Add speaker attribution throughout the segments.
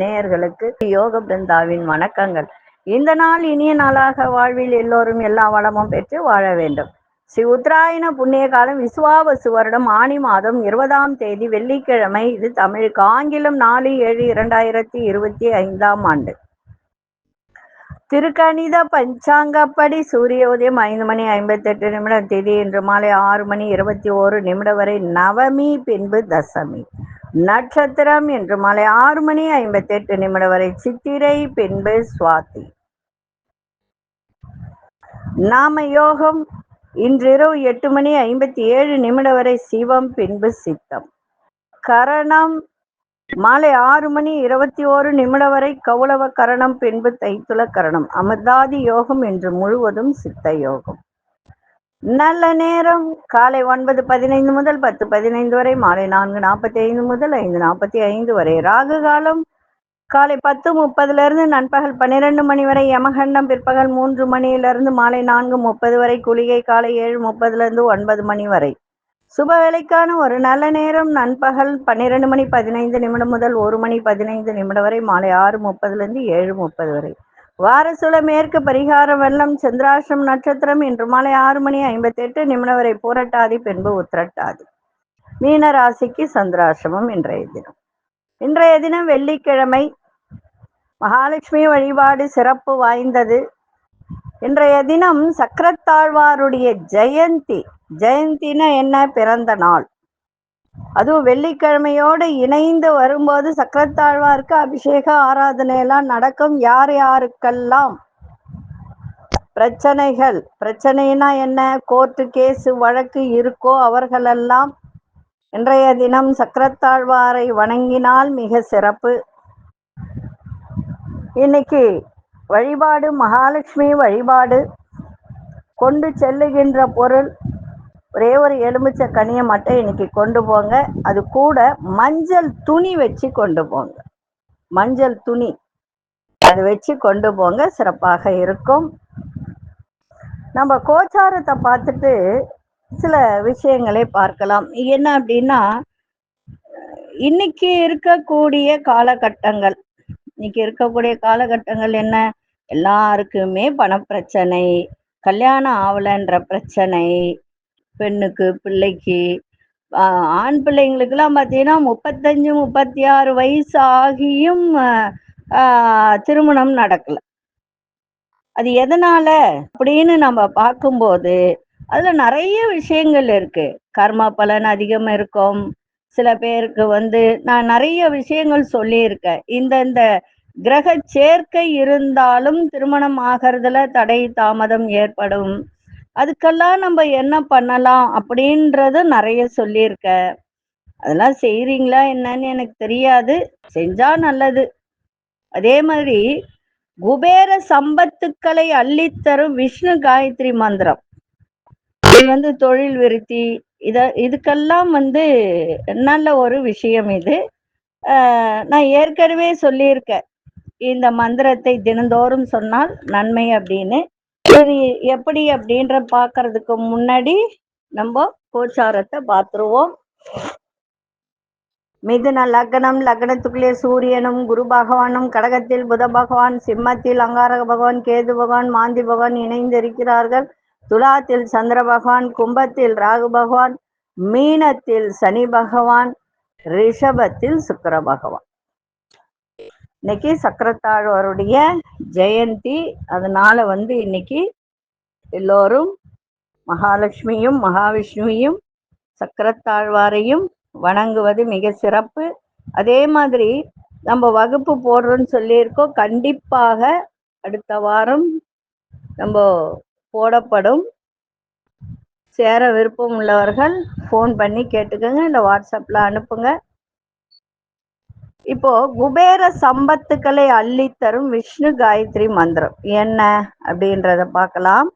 Speaker 1: நேயர்களுக்கு யோக பிருந்தாவின் வணக்கங்கள். இந்த நாள் இனிய நாளாக வாழ்வில் எல்லோரும் எல்லா வளமும் பெற்று வாழ வேண்டும். ஸ்ரீ உத்தராயண புண்ணிய காலம் விசுவாவசு வருடம் ஆனி மாதம் 20ஆம் தேதி வெள்ளிக்கிழமை. இது தமிழுக்கு. ஆங்கிலம் 4/7/2025ஆம் ஆண்டு. திருக்கணித பஞ்சாங்கப்படி சூரிய உதயம் 5:58 திதி இன்று மாலை 6:21 வரை நவமி, பின்பு தசமி. நட்சத்திரம் இன்று மாலை 6:58 வரை சித்திரை, பின்பு சுவாதி. நாம யோகம் இன்றிரவு 8:57 வரை சிவம், பின்பு சித்தம். கரணம் மாலை 6:21 வரை கௌளவ கரணம், பின்பு தைத்துல கரணம். அமிர்தாதி யோகம் இன்று முழுவதும் சித்த யோகம். நல்ல நேரம் காலை 9:15 முதல் 10:15 வரை, மாலை 4:45 முதல் 5:45 வரை. ராகு காலம் காலை 10:30 நண்பகல் 12 மணி வரை. யமகண்டம் பிற்பகல் 3 மணியிலிருந்து மாலை 4:30 வரை. குளிகை காலை 7:30 9 மணி வரை. சுப வேலைக்கான ஒரு நல்ல நேரம் நண்பகல் 12:15 முதல் 1:15 வரை, மாலை 6:30 7:30 வரை. வாரசுல மேற்கு பரிகார வெள்ளம். சந்திராஷ்டம் நட்சத்திரம் இன்று மாலை 6:58 வரை பூரட்டாதி, பின்பு உத்திரட்டாதி. மீன ராசிக்கு சந்திராசிரமம் இன்றைய தினம் வெள்ளிக்கிழமை. மகாலட்சுமி வழிபாடு சிறப்பு வாய்ந்தது. இன்றைய தினம் சக்கரத்தாழ்வாருடைய ஜெயந்தி. ஜெயந்தினா என்ன? பிறந்த நாள். அதுவும் வெள்ளிக்கிழமையோடு இணைந்து வரும்போது சக்கரத்தாழ்வாருக்கு அபிஷேக ஆராதனை எல்லாம் நடக்கும். யார் யாருக்கெல்லாம் பிரச்சனைனா என்ன, கோர்ட்டு கேஸு வழக்கு இருக்கோ அவர்களெல்லாம் இன்றைய தினம் சக்கரத்தாழ்வாரை வணங்கினால் மிக சிறப்பு. இன்னைக்கு வழிபாடு மகாலட்சுமி வழிபாடு. கொண்டு செல்லுகின்ற பொருள் ஒரே ஒரு எலுமிச்சை கனியை மட்டும் இன்னைக்கு கொண்டு போங்க. அது கூட மஞ்சள் துணி வச்சு கொண்டு போங்க. மஞ்சள் துணி அது வச்சு கொண்டு போங்க, சிறப்பாக இருக்கும். நம்ம கோச்சாரத்தை பார்த்துட்டு சில விஷயங்களை பார்க்கலாம். என்ன அப்படின்னா, இன்னைக்கு இருக்கக்கூடிய காலகட்டங்கள் என்ன? எல்லாருக்குமே பணப்பிரச்சனை, கல்யாணம் ஆகலைன்ற பிரச்சனை, பெண்ணுக்கு பிள்ளைக்கு, ஆண் பிள்ளைங்களுக்கெல்லாம் பார்த்தீங்கன்னா 35 36 வயசு ஆகியும் திருமணம் நடக்கல. அது எதனால அப்படின்னு நம்ம பார்க்கும்போது அதுல நிறைய விஷயங்கள் இருக்கு. கர்ம பலன் அதிகம் இருக்கும். சில பேருக்கு நான் நிறைய விஷயங்கள் சொல்லியிருக்கேன். இந்த கிரக சேர்க்கை இருந்தாலும் திருமணம் ஆகிறதுல தடை தாமதம் ஏற்படும். அதுக்கெல்லாம் நம்ம என்ன பண்ணலாம் அப்படின்றது நிறைய சொல்லியிருக்க. அதெல்லாம் செய்றீங்களா என்னன்னு எனக்கு தெரியாது. செஞ்சா நல்லது. அதே மாதிரி குபேர சம்பத்துக்களை அள்ளித்தரும் விஷ்ணு காயத்ரி மந்திரம். இது தொழில் விருத்தி இதுக்கெல்லாம் நல்ல ஒரு விஷயம். இது நான் ஏற்கனவே சொல்லியிருக்கேன். இந்த மந்திரத்தை தினந்தோறும் சொன்னால் நன்மை அப்படின்னு. இது எப்படி அப்படின்ற பார்க்கறதுக்கு முன்னாடி நம்ம கோச்சாரத்தை பார்த்துருவோம். மிதுன லக்னம். லக்னத்துக்குள்ளே சூரியனும் குரு பகவானும், கடகத்தில் புத பகவான், சிம்மத்தில் அங்காரக பகவான், கேது பகவான், மாந்தி பகவான் இணைந்திருக்கிறார்கள். துலாத்தில் சந்திர பகவான், கும்பத்தில் ராகு பகவான், மீனத்தில் சனி பகவான், ரிஷபத்தில் சுக்கிர பகவான். இன்னைக்கு சக்கரத்தாழ்வாருடைய ஜெயந்தி. அதனால இன்னைக்கு எல்லோரும் மகாலட்சுமியும் மகாவிஷ்ணுவையும் சக்கரத்தாழ்வாரையும் வணங்குவது மிக சிறப்பு. அதே மாதிரி நம்ம வகுப்பு போடுறோன்னு சொல்லியிருக்கோம். கண்டிப்பாக அடுத்த வாரம் நம்ம போடப்படும். சேர விருப்பம் உள்ளவர்கள் ஃபோன் பண்ணி கேட்டுக்கோங்க, இல்லை வாட்ஸ்அப்ல அனுப்புங்க. இப்போ குபேர சம்பத்துக்களை அள்ளித்தரும் விஷ்ணு காயத்ரி மந்திரம் என்ன அப்படின்றத பார்க்கலாம்.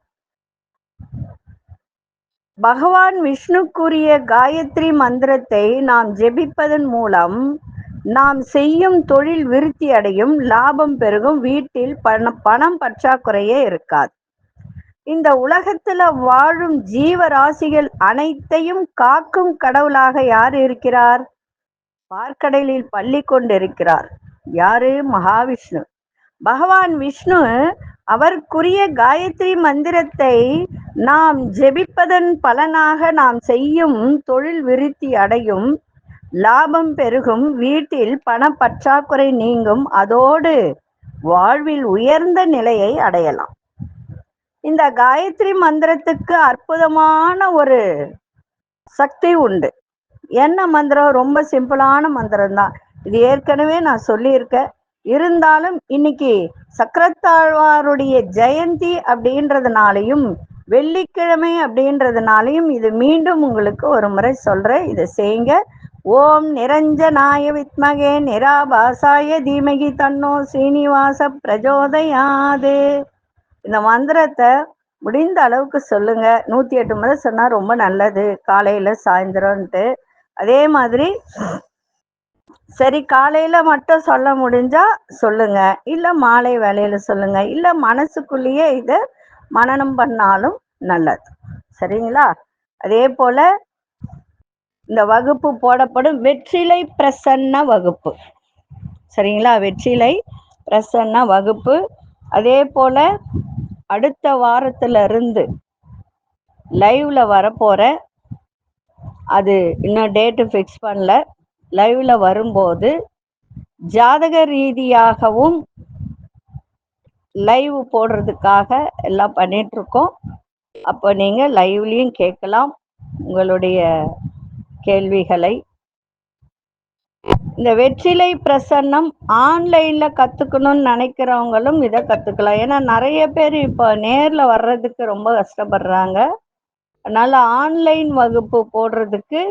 Speaker 1: பகவான் விஷ்ணுக்குரிய காயத்ரி மந்திரத்தை நாம் ஜெபிப்பதன் மூலம் நாம் செய்யும் தொழில் விருத்தி அடையும், லாபம் பெருகும், வீட்டில் பணம் பற்றாக்குறையே இருக்காது. இந்த உலகத்துல வாழும் ஜீவராசிகள் அனைத்தையும் காக்கும் கடவுளாக யார் இருக்கிறார்? பார்க்கடலில் பள்ளி கொண்டிருக்கிறார். யாரு? மகாவிஷ்ணு. பகவான் விஷ்ணு அவருக்குரிய காயத்ரி மந்திரத்தை நாம் ஜெபிப்பதன் பலனாக நாம் செய்யும் தொழில் விருத்தி அடையும், லாபம் பெருகும், வீட்டில் பண பற்றாக்குறை நீங்கும், அதோடு வாழ்வில் உயர்ந்த நிலையை அடையலாம். இந்த காயத்ரி மந்திரத்துக்கு அற்புதமான ஒரு சக்தி உண்டு. என்ன மந்திரம்? ரொம்ப சிம்பிளான மந்திரம் தான். இது ஏற்கனவே நான் சொல்லியிருக்கேன். இருந்தாலும் இன்னைக்கு சக்கரத்தாழ்வாருடைய ஜெயந்தி அப்படின்றதுனாலையும் வெள்ளிக்கிழமை அப்படின்றதுனாலையும் இது மீண்டும் உங்களுக்கு ஒரு முறை சொல்றேன். இதை செய்யுங்க. ஓம் நிரஞ்சனாய வித்மகே நிராபாசாய தீமகி தன்னோ ஸ்ரீனிவாச பிரஜோதயாது. இந்த மந்திரத்தை முடிந்த அளவுக்கு சொல்லுங்க. 108 முறை சொன்னா ரொம்ப நல்லது, காலையில சாயந்தரம்ட்டு. அதே மாதிரி சரி, காலையில மட்டும் சொல்ல முடிஞ்சா சொல்லுங்க, இல்ல மாலை வேலையில சொல்லுங்க, இல்ல மனசுக்குள்ளேயே இதை மனனம் பண்ணாலும் நல்லது. சரிங்களா? அதே போல இந்த வகுப்பு போடப்படும் வெற்றிலை பிரசன்ன வகுப்பு. சரிங்களா? வெற்றிலை பிரசன்ன வகுப்பு. அதே போல அடுத்த வாரத்துல இருந்து லைவ்ல வரப்போற, அது இன்னும் டேட்டு ஃபிக்ஸ் பண்ணல. லைவ்ல வரும்போது ஜாதக ரீதியாகவும் லைவ் போடுறதுக்காக எல்லாம் பண்ணிட்டு இருக்கோம். அப்போ நீங்க லைவ்லயும் கேட்கலாம் உங்களுடைய கேள்விகளை. இந்த வெற்றிலை பிரசன்னம் ஆன்லைன்ல கத்துக்கணும்னு நினைக்கிறவங்களும் இதை கத்துக்கலாம். ஏன்னா நிறைய பேர் இப்போ நேர்ல வர்றதுக்கு ரொம்ப கஷ்டப்படுறாங்க. அதனால ஆன்லைன் வகுப்பு போடுறதுக்கு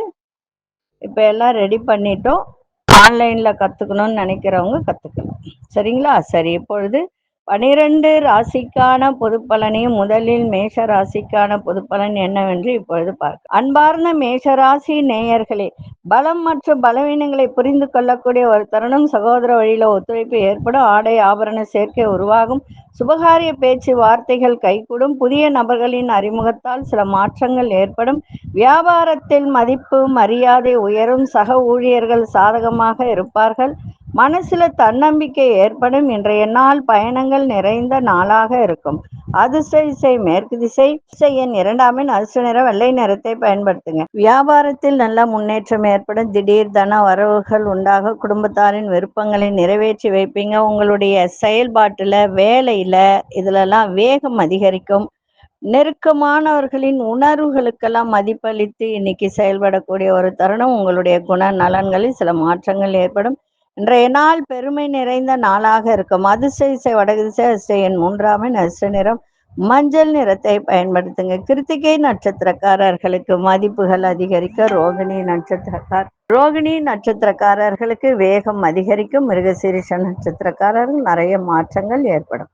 Speaker 1: இப்ப எல்லாம் ரெடி பண்ணிட்டோம். ஆன்லைன்ல கத்துக்கணும்னு நினைக்கிறவங்க கத்துக்கலாம். சரிங்களா? சரி, இப்பொழுது 12 ராசிக்கான பொது பலனையும் முதலில் மேஷ ராசிக்கான பொது பலன் என்னவென்று இப்பொழுது பார்க்க. அன்பார்ந்த மேஷராசி நேயர்களே, பலம் மற்றும் பலவீனங்களை புரிந்து கொள்ளக்கூடிய ஒரு தருணம். சகோதர வழியில ஒத்துழைப்பு ஏற்படும். ஆடை ஆபரண சேர்க்கை உருவாகும். சுபகாரிய பேச்சு வார்த்தைகள் கைகூடும். புதிய நபர்களின் அறிமுகத்தால் சில மாற்றங்கள் ஏற்படும். வியாபாரத்தில் மதிப்பு மரியாதை உயரும். சக ஊழியர்கள் சாதகமாக இருப்பார்கள். மனசுல தன்னம்பிக்கை ஏற்படும். இன்றைய நாள் பயணங்கள் நிறைந்த நாளாக இருக்கும். அதிர்ஷ்ட திசை மேற்கு திசை. எண் 2 அதிர்ஷ்ட நிறம் வெள்ளை நிறத்தை பயன்படுத்துங்க. வியாபாரத்தில் நல்ல முன்னேற்றம் ஏற்படும். திடீர் தன வரவுகள் உண்டாக குடும்பத்தாரின் விருப்பங்களை நிறைவேற்றி வைப்பீங்க. உங்களுடைய செயல்பாட்டுல வேலையில இதுலலாம் வேகம் அதிகரிக்கும். நெருக்கமானவர்களின் உணர்வுகளுக்கெல்லாம் மதிப்பளித்து இன்னைக்கு செயல்படக்கூடிய ஒரு தருணம். உங்களுடைய குண நலன்களில் சில மாற்றங்கள் ஏற்படும். இன்றைய நாள் பெருமை நிறைந்த நாளாக இருக்கும். அதிர்ஷ்ட திசை வடக்கு திசை. அதிர்ஷ்ட எண் 3 அதிர்ஷ்ட நிறம் மஞ்சள் நிறத்தை பயன்படுத்துங்க. கிருத்திகை நட்சத்திரக்காரர்களுக்கு மதிப்புகள் அதிகரிக்க. ரோகிணி நட்சத்திரக்காரர்களுக்கு வேகம் அதிகரிக்கும். மிருகசீரிஷ நட்சத்திரக்காரர்கள் நிறைய மாற்றங்கள் ஏற்படும்.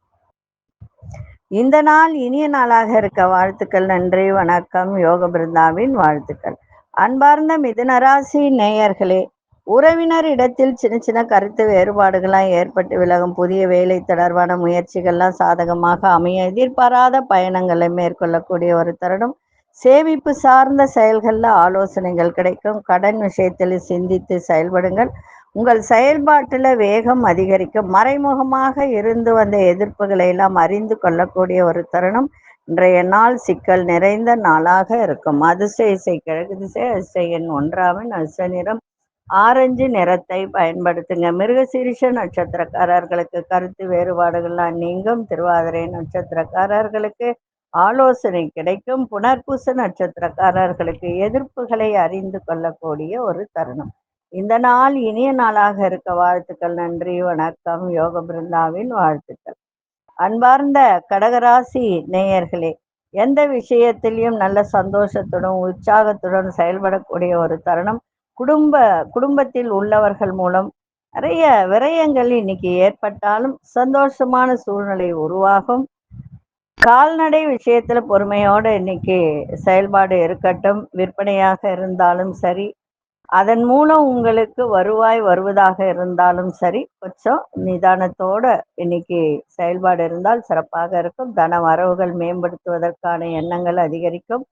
Speaker 1: இந்த நாள் இனிய நாளாக இருக்க வாழ்த்துக்கள். நன்றி, வணக்கம். யோக பிருந்தாவின் வாழ்த்துக்கள். அன்பார்ந்த மிதுனராசி நேயர்களே, உறவினர் இடத்தில் சின்ன சின்ன கருத்து வேறுபாடுகள்லாம் ஏற்பட்டு விலகும். புதிய வேலை தொடர்பான முயற்சிகள்லாம் சாதகமாக அமைய. எதிர்பாராத பயணங்களை மேற்கொள்ளக்கூடிய ஒரு தருணம். சேமிப்பு சார்ந்த செயல்களில் ஆலோசனைகள் கிடைக்கும். கடன் விஷயத்தில் சிந்தித்து செயல்படுங்கள். உங்கள் செயல்பாட்டில் வேகம் அதிகரிக்கும். மறைமுகமாக இருந்து வந்த எதிர்ப்புகளை எல்லாம் அறிந்து கொள்ளக்கூடிய ஒரு தருணம். இன்றைய நாள் சிக்கல் நிறைந்த நாளாக இருக்கும். அதிர்ஷ்ட இசை கிழக்கு திசை. அதிர்ஷ்ட எண் 1 அதிர்ஷ்ட நிறம் ஆரஞ்சு நிறத்தை பயன்படுத்துங்க. மிருகசீரிஷ நட்சத்திரக்காரர்களுக்கு கருத்து வேறுபாடுகள்லாம் நீங்கும். திருவாதிரை நட்சத்திரக்காரர்களுக்கு ஆலோசனை கிடைக்கும். புனர்பூச நட்சத்திரக்காரர்களுக்கு எதிர்ப்புகளை அறிந்து கொள்ளக்கூடிய ஒரு தருணம். இந்த நாள் இனிய நாளாக இருக்க வாழ்த்துக்கள். நன்றி, வணக்கம். யோக பிருந்தாவின் வாழ்த்துக்கள். அன்பார்ந்த கடகராசி நேயர்களே, எந்த விஷயத்திலையும் நல்ல சந்தோஷத்துடன் உற்சாகத்துடன் செயல்படக்கூடிய ஒரு தருணம். குடும்பத்தில் உள்ளவர்கள் மூலம் நிறைய விரயங்கள் இன்னைக்கு ஏற்பட்டாலும் சந்தோஷமான சூழ்நிலை உருவாகும். கால்நடை விஷயத்துல பொறுமையோட இன்னைக்கு செயல்பாடு இருக்கட்டும். விற்பனையாக இருந்தாலும் சரி, அதன் மூலம் உங்களுக்கு வருவாய் வருவதாக இருந்தாலும் சரி, கொஞ்சம் நிதானத்தோட இன்னைக்கு செயல்பாடு இருந்தால் சிறப்பாக இருக்கும். தன வரவுகள் மேம்படுத்துவதற்கான எண்ணங்கள் அதிகரிக்கும்.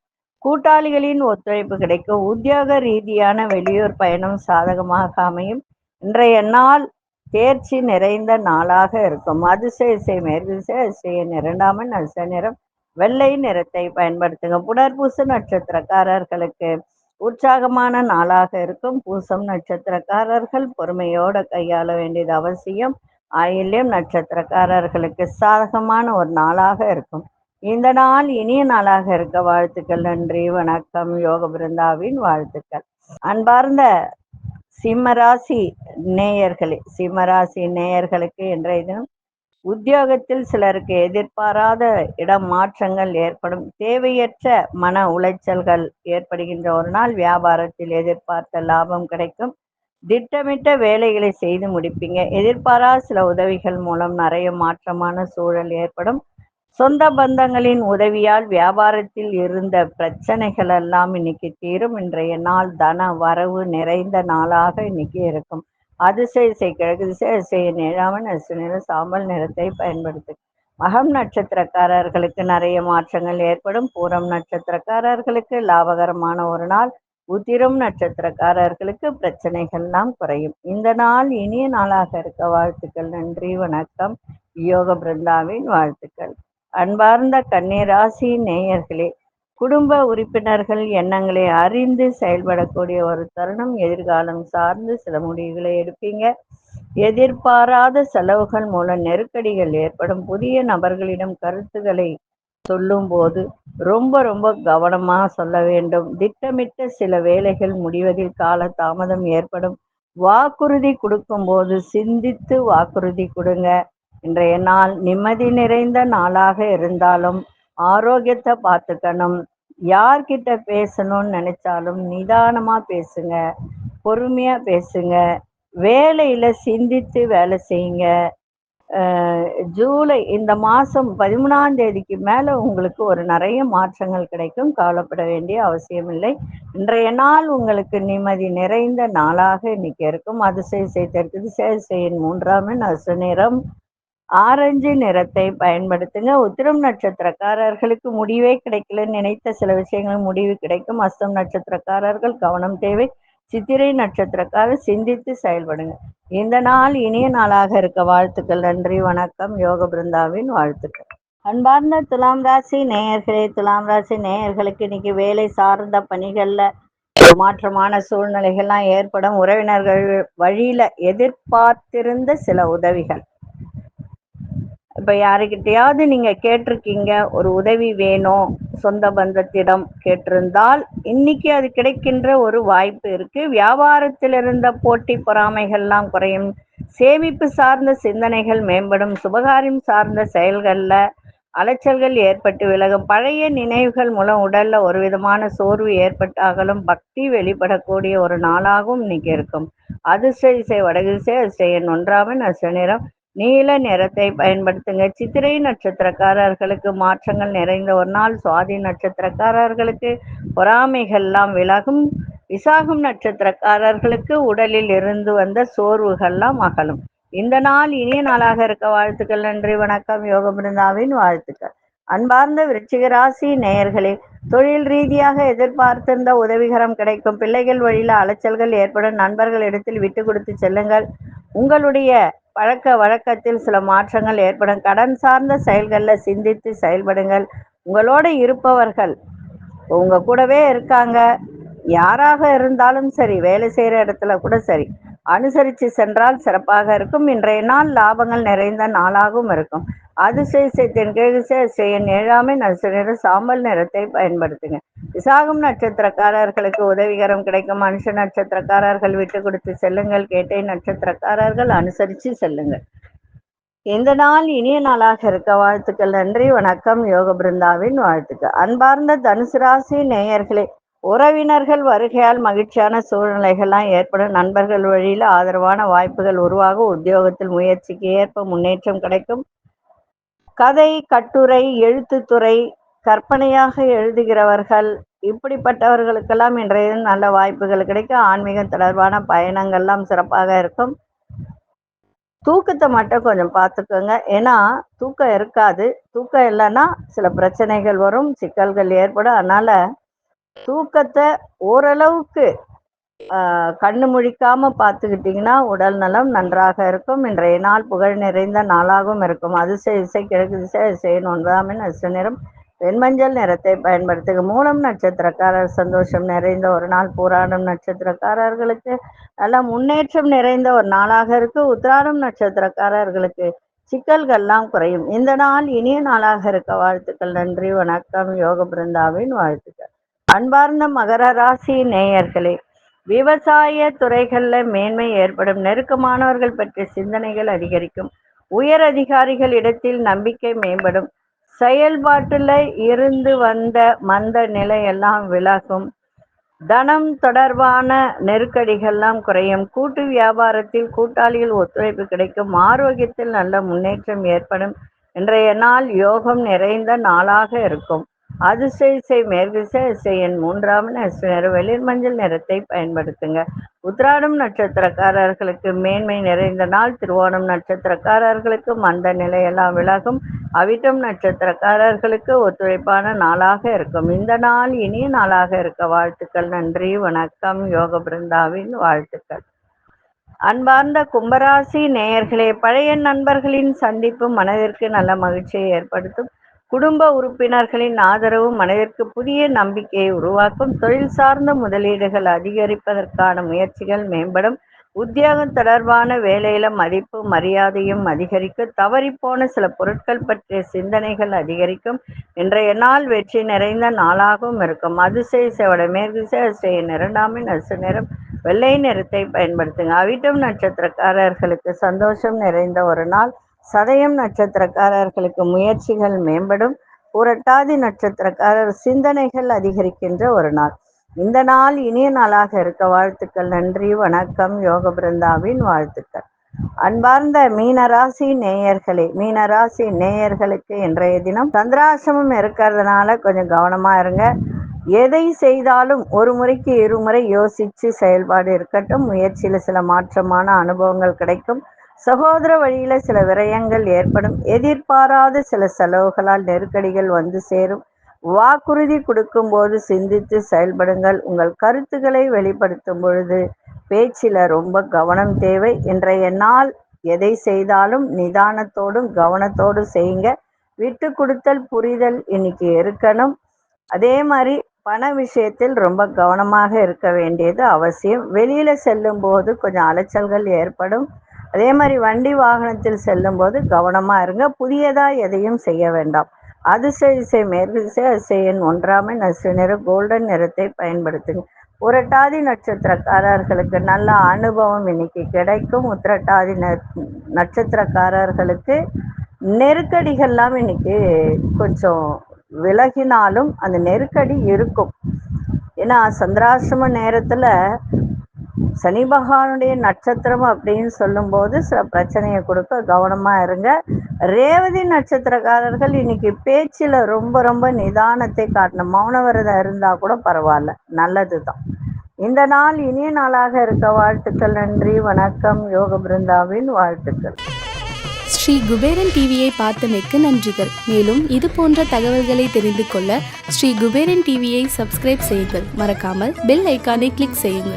Speaker 1: கூட்டாளிகளின் ஒத்துழைப்பு கிடைக்கும். உத்தியோக ரீதியான வெளியூர் பயணம் சாதகமாக அமையும். இன்றைய நாள் தேர்ச்சி நிறைந்த நாளாக இருக்கும். அதிசய மேற்திசை அதிசய இரண்டாமன் அதிசய நிறம் வெள்ளை நிறத்தை பயன்படுத்துங்க. புனர்பூச நட்சத்திரக்காரர்களுக்கு உற்சாகமான நாளாக இருக்கும். பூசம் நட்சத்திரக்காரர்கள் பொறுமையோட கையாள வேண்டியது அவசியம். ஆயில்யம் நட்சத்திரக்காரர்களுக்கு சாதகமான ஒரு நாளாக இருக்கும். இந்த நாள் இனிய நாளாக இருக்க வாழ்த்துக்கள். நன்றி, வணக்கம். யோக பிருந்தாவின் வாழ்த்துக்கள். அன்பார்ந்த சிம்மராசி நேயர்களுக்கு இன்றைய தினம் உத்தியோகத்தில் சிலருக்கு எதிர்பாராத இடம் மாற்றங்கள் ஏற்படும். தேவையற்ற மன உளைச்சல்கள் ஏற்படுகின்ற ஒரு நாள். வியாபாரத்தில் எதிர்பார்த்த லாபம் கிடைக்கும். திட்டமிட்ட வேலைகளை செய்து முடிப்பீங்க. எதிர்பாராத சில உதவிகள் மூலம் நிறைய மாற்றமான சூழல் ஏற்படும். சொந்த பந்தங்களின் உதவியால் வியாபாரத்தில் இருந்த பிரச்சனைகள் எல்லாம் இன்னைக்கு தீரும். இன்றைய நாள் தன வரவு நிறைந்த நாளாக இன்னைக்கு இருக்கும். அதிசய கிழக்கு திசை அதிசய நிழாமன் அதிசய சாம்பல் நிறத்தை பயன்படுத்து. மகம் நட்சத்திரக்காரர்களுக்கு நிறைய மாற்றங்கள் ஏற்படும். பூரம் நட்சத்திரக்காரர்களுக்கு லாபகரமான ஒரு நாள். உத்திரம் நட்சத்திரக்காரர்களுக்கு பிரச்சனைகள்லாம் குறையும். இந்த நாள் இனிய நாளாக இருக்க வாழ்த்துக்கள். நன்றி, வணக்கம். யோக பிருந்தாவின் வாழ்த்துக்கள். அன்பார்ந்த கன்னிராசி நேயர்களே, குடும்ப உறுப்பினர்கள் எண்ணங்களை அறிந்து செயல்படக்கூடிய ஒரு தருணம். எதிர்காலம் சார்ந்து சில முடிவுகளை எடுப்பீங்க. எதிர்பாராத செலவுகள் மூலம் நெருக்கடிகள் ஏற்படும். புதிய நபர்களிடம் கருத்துக்களை சொல்லும் போது ரொம்ப கவனமா சொல்ல வேண்டும். திட்டமிட்ட சில வேலைகள் முடிவதில் கால தாமதம் ஏற்படும். வாக்குறுதி கொடுக்கும் போது சிந்தித்து வாக்குறுதி கொடுங்க. இன்றைய நாள் நிம்மதி நிறைந்த நாளாக இருந்தாலும் ஆரோக்கியத்தை பார்த்துக்கணும். யார்கிட்ட பேசணும்னு நினைச்சாலும் நிதானமா பேசுங்க, பொறுமையா பேசுங்க. வேலையில சிந்தித்து வேலை செய்யுங்க. ஜூலை இந்த மாதம் 13ஆம் தேதிக்கு மேலே உங்களுக்கு ஒரு நிறைய மாற்றங்கள் கிடைக்கும். கவலைப்பட வேண்டிய அவசியம் இல்லை. இன்றைய நாள் உங்களுக்கு நிம்மதி நிறைந்த நாளாக இன்னைக்கு இருக்கும். அதிசய தெற்கு திசையின் 3ஆம் அதிர்ஷ்ட நிறம் ஆரஞ்சு நிறத்தை பயன்படுத்துங்க. உத்திரம் நட்சத்திரக்காரர்களுக்கு முடிவே கிடைக்கலன்னு நினைத்த சில விஷயங்கள் முடிவு கிடைக்கும். அஸ்தம் நட்சத்திரக்காரர்கள் கவனம் தேவை. சித்திரை நட்சத்திரக்காரர் சிந்தித்து செயல்படுங்க. இந்த நாள் இனிய நாளாக இருக்க வாழ்த்துக்கள். நன்றி, வணக்கம். யோக பிருந்தாவின் வாழ்த்துக்கள். அன்பார்ந்த துலாம் ராசி நேயர்களுக்கு இன்னைக்கு வேலை சார்ந்த பணிகள்ல மாற்றமான சூழ்நிலைகள்லாம் ஏற்படும். உறவினர்கள் வழியில எதிர்பார்த்திருந்த சில உதவிகள். இப்ப யாருக்கிட்டையாவது நீங்க கேட்டிருக்கீங்க, ஒரு உதவி வேணும், சொந்த பந்தத்திடம் கேட்டிருந்தால் இன்னைக்கு அது கிடைக்கின்ற ஒரு வாய்ப்பு இருக்கு. வியாபாரத்தில் இருந்த போட்டி பொறாமைகள்லாம் குறையும். சேமிப்பு சார்ந்த சிந்தனைகள் மேம்படும். சுபகாரியம் சார்ந்த செயல்கள்ல அலைச்சல்கள் ஏற்பட்டு விலகும். பழைய நினைவுகள் மூலம் உடல்ல ஒரு விதமான சோர்வு ஏற்பட்டாலும் பக்தி வெளிப்படக்கூடிய ஒரு நாளாகவும் இன்னைக்கு இருக்கும். அதிசய வடகிசை அதிசயன் 1ஆம் அதிர்ஷ்ட நிறம் நீல நிறத்தை பயன்படுத்துங்க. சித்திரை நட்சத்திரக்காரர்களுக்கு மாற்றங்கள் நிறைந்த ஒரு நாள். சுவாதி நட்சத்திரக்காரர்களுக்கு பொறாமைகள்லாம் விலகும். விசாகம் நட்சத்திரக்காரர்களுக்கு உடலில் இருந்து வந்த சோர்வுகள்லாம் அகலும். இந்த நாள் இனிய நாளாக இருக்க வாழ்த்துக்கள். நன்றி, வணக்கம். யோக பிருந்தாவின் வாழ்த்துக்கள். அன்பார்ந்த விருச்சிக ராசி நேயர்களே, தொழில் ரீதியாக எதிர்பார்த்திருந்த உதவிகரம் கிடைக்கும். பிள்ளைகள் வழியில அலைச்சல்கள் ஏற்படும். நண்பர்கள் இடத்தில் விட்டு கொடுத்து செல்லுங்கள். உங்களுடைய பழக்க வழக்கத்தில் சில மாற்றங்கள் ஏற்படும். கடன் சார்ந்த செயல்களில் சிந்தித்து செயல்படுங்கள். உங்களோட இருப்பவர்கள் உங்க கூடவே இருக்காங்க. யாராக இருந்தாலும் சரி, வேலை செய்கிற இடத்துல கூட சரி, அனுசரித்து சென்றால் சிறப்பாக இருக்கும். இன்றைய நாள் லாபங்கள் நிறைந்த நாளாகவும் இருக்கும். அதிசய தென்கிழக்கு அதிசயன் 7ஆம் அதிர்ஷ்ட சாம்பல் நிறத்தை பயன்படுத்துங்க. விசாகம் நட்சத்திரக்காரர்களுக்கு உதவிகரம் கிடைக்கும். மனுஷ நட்சத்திரக்காரர்கள் விட்டு கொடுத்து செல்லுங்கள். கேட்டை நட்சத்திரக்காரர்கள் அனுசரித்து செல்லுங்கள். இந்த நாள் இனிய நாளாக இருக்க வாழ்த்துக்கள். நன்றி, வணக்கம். யோக பிருந்தாவின் வாழ்த்துக்கள். அன்பார்ந்த தனுசு ராசி நேயர்களே, உறவினர்கள் வருகையால் மகிழ்ச்சியான சூழ்நிலைகள்லாம் ஏற்படும். நண்பர்கள் வழியில் ஆதரவான வாய்ப்புகள் உருவாகும். உத்தியோகத்தில் முயற்சிக்கு ஏற்ப முன்னேற்றம் கிடைக்கும். கதை, கட்டுரை, எழுத்துத்துறை, கற்பனையாக எழுதுகிறவர்கள் இப்படிப்பட்டவர்களுக்கெல்லாம் இன்றைய தினம் நல்ல வாய்ப்புகள் கிடைக்கும். ஆன்மீகம் தொடர்பான பயணங்கள்லாம் சிறப்பாக இருக்கும். தூக்கத்தை மட்டும் கொஞ்சம் பார்த்துக்கோங்க. ஏன்னா தூக்கம் இருக்காது. தூக்கம் இல்லைன்னா சில பிரச்சனைகள் வரும், சிக்கல்கள் ஏற்படும். அதனால தூக்கத்தை ஓரளவுக்கு கண்ணு முழிக்காம பார்த்துக்கிட்டிங்கன்னா உடல் நலம் நன்றாக இருக்கும். இன்றைய நாள் புகழ் நிறைந்த நாளாகவும் இருக்கும். அதிசய இசை கிழக்கு திசை அதிசயம் 9ஆம் அதிர்ஷ்ட நிறம் வெண்மஞ்சள் நிறத்தை பயன்படுத்துக. மூலம் நட்சத்திரக்காரர் சந்தோஷம் நிறைந்த ஒரு நாள். பூராடம் நட்சத்திரக்காரர்களுக்கு நல்ல முன்னேற்றம் நிறைந்த ஒரு நாளாக இருக்கு. உத்திராடம் நட்சத்திரக்காரர்களுக்கு சிக்கல்கள்லாம் குறையும். இந்த நாள் இனிய நாளாக இருக்க வாழ்த்துக்கள். நன்றி, வணக்கம். யோக பிருந்தாவின் வாழ்த்துக்கள். அன்பார்ந்த மகர ராசி நேயர்களே, விவசாய துறைகள்ல மேன்மை ஏற்படும். நெருக்கமானவர்கள் பற்றிய சிந்தனைகள் அதிகரிக்கும். உயர் அதிகாரிகள் இடத்தில் நம்பிக்கை மேம்படும். செயல்பாட்டுல இருந்து வந்த மந்த நிலை எல்லாம் விலகும். தனம் தொடர்பான நெருக்கடிகள்லாம் குறையும். கூட்டு வியாபாரத்தில் கூட்டாளிகள் ஒத்துழைப்பு கிடைக்கும். ஆரோக்கியத்தில் நல்ல முன்னேற்றம் ஏற்படும். இன்றைய நாள் யோகம் நிறைந்த நாளாக இருக்கும். அதிசய மேற்திசை அதிசயன் 3ஆம் அதிர்ஷ்ட வெளிர் மஞ்சள் நிறத்தை பயன்படுத்துங்க. உத்திராடம் நட்சத்திரக்காரர்களுக்கு மேன்மை நிறைந்த நாள். திருவோணம் நட்சத்திரக்காரர்களுக்கு மந்த நிலையெல்லாம் விலகும். அவிட்டம் நட்சத்திரக்காரர்களுக்கு ஒத்துழைப்பான நாளாக இருக்கும். இந்த நாள் இனிய நாளாக இருக்க வாழ்த்துக்கள். நன்றி, வணக்கம். யோக பிருந்தாவின் வாழ்த்துக்கள். அன்பார்ந்த கும்பராசி நேயர்களே, பழைய நண்பர்களின் சந்திப்பு மனதிற்கு நல்ல மகிழ்ச்சியை ஏற்படுத்தும். குடும்ப உறுப்பினர்களின் ஆதரவு மனதிற்கு புதிய நம்பிக்கையை உருவாக்கும். தொழில் சார்ந்த முதலீடுகள் அதிகரிப்பதற்கான முயற்சிகள் மேம்படும். உத்தியோகம் தொடர்பான வேலையில மதிப்பு மரியாதையும் அதிகரிக்கும். தவறிப்போன சில பொருட்கள் பற்றிய சிந்தனைகள் அதிகரிக்கும். இன்றைய நாள் வெற்றி நிறைந்த நாளாகவும் இருக்கும். அதிசய செவட மேற்திசை அதிசய 2ஆம் அதிர்ஷ்ட நிறம் வெள்ளை நிறத்தை பயன்படுத்துங்க. அவிட்டம் நட்சத்திரக்காரர்களுக்கு சந்தோஷம் நிறைந்த ஒரு நாள். சதயம் நட்சத்திரக்காரர்களுக்கு முயற்சிகள் மேம்படும். புரட்டாதி நட்சத்திரக்காரர் சிந்தனைகள் அதிகரிக்கின்ற ஒரு நாள். இந்த நாள் இனிய நாளாக இருக்க வாழ்த்துக்கள். நன்றி, வணக்கம். யோக பிருந்தாவின் வாழ்த்துக்கள். அன்பார்ந்த மீனராசி நேயர்களே, மீனராசி நேயர்களுக்கு இன்றைய தினம் சந்திராசிரமம் இருக்கிறதுனால கொஞ்சம் கவனமா இருங்க. எதை செய்தாலும் ஒரு முறைக்கு இருமுறை யோசிச்சு செயல்பாடு இருக்கட்டும். முயற்சியில சில மாற்றமான அனுபவங்கள் கிடைக்கும். சகோதர வழியில சில விரயங்கள் ஏற்படும். எதிர்பாராத சில செலவுகளால் நெருக்கடிகள் வந்து சேரும். வாக்குறுதி கொடுக்கும் போது சிந்தித்து செயல்படுங்கள். உங்கள் கருத்துக்களை வெளிப்படுத்தும் பொழுது பேச்சில ரொம்ப கவனம் தேவை. இன்றைய நாள் எதை செய்தாலும் நிதானத்தோடும் கவனத்தோடும் செய்யுங்க. விட்டு கொடுத்தல் புரிதல் இன்னைக்கு இருக்கணும். அதே மாதிரி பண விஷயத்தில் ரொம்ப கவனமாக இருக்க வேண்டியது அவசியம். வெளியில செல்லும் போது கொஞ்சம் அலைச்சல்கள் ஏற்படும். அதே மாதிரி வண்டி வாகனத்தில் செல்லும் போது கவனமா இருங்க. புதியதா எதையும் செய்ய வேண்டாம். அதிசய மேற்திசை அதிசயன் 1ஆம் அதிர்ஷ்ட நிறம் கோல்டன் நிறத்தை பயன்படுத்துங்க. புரட்டாதி நட்சத்திரக்காரர்களுக்கு நல்ல அனுபவம் இன்னைக்கு கிடைக்கும். உத்திரட்டாதி நட்சத்திரக்காரர்களுக்கு நெருக்கடிகள்லாம் இன்னைக்கு கொஞ்சம் விலகினாலும் அந்த நெருக்கடி இருக்கும். ஏன்னா சந்திராசிரம நேரத்துல சனி பகவானுடைய நட்சத்திரம் அப்படின்னு சொல்லும்போது சில பிரச்சனையை கொடுக்க கவனமா இருங்க. ரேவதி நட்சத்திரக்காரர்கள் இன்னைக்கு பேச்சில் ரொம்ப ரொம்ப நிதானத்தை காட்டணும். மௌன விரதம் இருந்தா கூட பரவாயில்ல, நல்லதுதான். இந்த நாள் இனிய நாளாக இருக்க வாழ்த்துக்கள். நன்றி, வணக்கம். யோக பிருந்தாவின் வாழ்த்துக்கள்.
Speaker 2: ஸ்ரீ குபேரன் டிவியை பார்த்தமைக்கு நன்றிகள். மேலும் இது போன்ற தகவல்களை தெரிந்து கொள்ள ஸ்ரீ குபேரன் டிவியை சப்ஸ்கிரைப் செய்யுங்கள். மறக்காமல் பெல் ஐக்கானை கிளிக் செய்யுங்கள்.